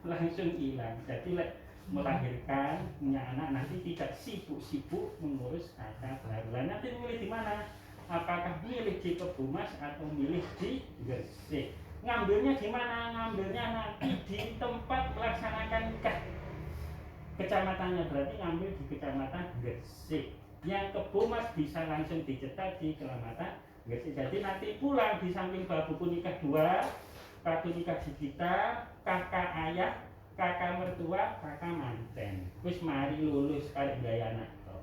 Langsung hilang. Jadi melahirkan punya anak nanti tidak sibuk-sibuk mengurus kakak baru. Nanti milih di mana? Apakah milih di Kebumas atau milih di Gresik? Ngambilnya di mana? Ngambilnya nanti di tempat melaksanakan nikah. Kecamatannya berarti ngambil di Kecamatan Gresik. Yang Kebumas bisa langsung dicetak di Kecamatan Gresik. Jadi nanti pulang di samping bawa buku nikah 2, kartu nikah digital, kakak ayah, kakak mertua, kakak manten. Wis mari lulus karek gaya anak to.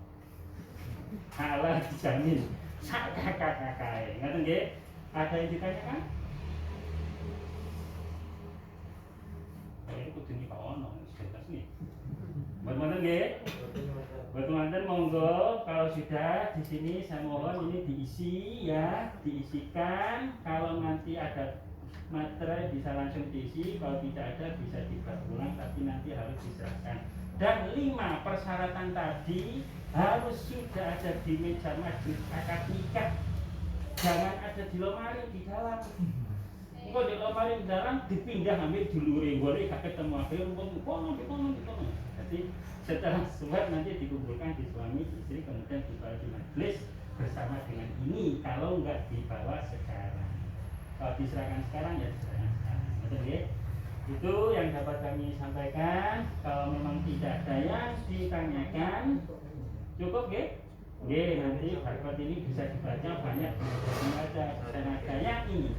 Halal dijamin. Sak kakak-kakake. Ngoten nggih? Ada yang ditanyakan? Kudu nggih. Betul manten monggo kalau sudah di sini saya mohon ini diisi ya, diisikan. Kalau nanti ada materai bisa langsung diisi, kalau tidak ada bisa dibuat ulang tapi nanti harus diserahkan. Dan 5 persyaratan tadi harus sudah ada di meja majelis akad nikah. Jangan ada di lemari di dalam. Engko di lemari di dalam dipindah ambil dulure, gore gak ketemu akhirnya kono. Jadi setelah surat nanti dikumpulkan di suami istri kemudian dibawa di majelis bersama dengan ini kalau nggak dibawa sekarang. Kalau diserahkan sekarang ya diserahkan sekarang. Betul ya? Itu yang dapat kami sampaikan. Kalau memang tidak ada yang ditanyakan, cukup ya? Oke, nanti barcode ini bisa dibaca banyak ada senada yang ini.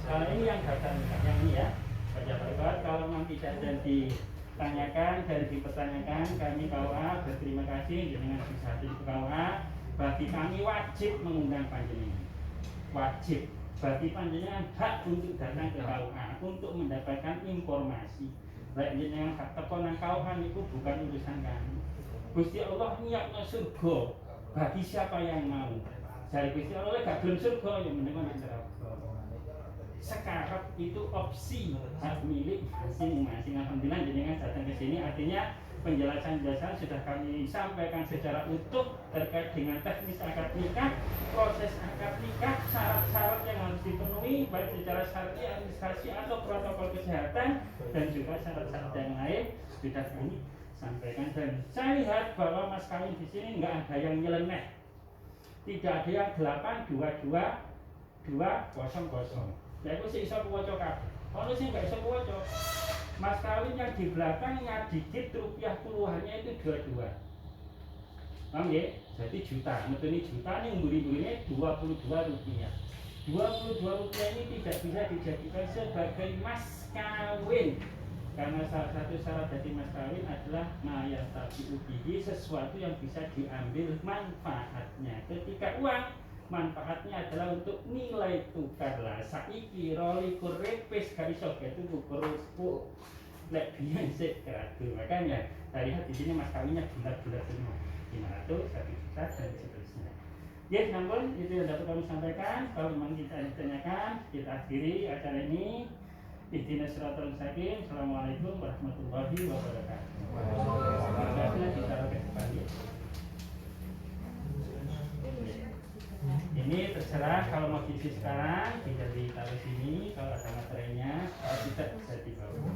Kalau ini yang daftar yang ini ya, baca barcode. Kalau memang tidak ada ditanyakan dan dipertanyakan, kami KUA berterima kasih dengan bisa di KUA. Bagi kami wajib mengundang panjenengan. Wajib. Bagi panjenengan hak untuk datang ke KUA untuk mendapatkan informasi. Baik jenengan hak tekonan KUA itu bukan urusan kami. Gusti Allah nyiapno surga bagi siapa yang mau. Dari Gusti Allah gak belum surga yang mendengar neraka. Sekarang itu opsi hak milik masing-masing. Alhamdulillah jenengan datang ke sini artinya penjelasan sudah kami sampaikan secara utuh terkait dengan teknis akad nikah, proses akad nikah, syarat-syarat yang harus dipenuhi baik secara syar'i, administrasi atau protokol kesehatan dan juga syarat-syarat yang lain sudah kami sampaikan. Dan saya lihat bahwa mas kawin di sini nggak ada yang nyeleneh, tidak ada yang 822 200. Ya itu sih bisa kuwaca kabeh. Kalau sih nggak bisa kuwaca, mas kawin yang di belakangnya digit rupiah puluhannya itu 22. Paham ya? Jadi juta, ini juta nih mburi-mburinya 22 rupiah. 22 rupiah ini tidak bisa dijadikan sebagai mas kawin. Karena salah satu syarat dari mas kawin adalah mayat tapi ubihi, sesuatu yang bisa diambil manfaatnya. Ketika uang manfaatnya adalah untuk nilai tukar lah. Saiki rolikur repes kali sok itu kerupuk lek biyen sik keratu. Makanya dari di sini mas kawinnya bulat-bulat semua 500, 1 juta dan seterusnya. Ya, namun itu yang dapat kami sampaikan. Kalau memang kita ditanyakan, kita akhiri acara ini. Ihdinas siratal mustaqim. Assalamualaikum warahmatullahi wabarakatuh. Waalaikumsalam. Ditaruh ke depan ya. Ini terserah kalau mau diisi sekarang bisa ditaruh sini, kalau ada materinya, kalau tidak bisa dibawa.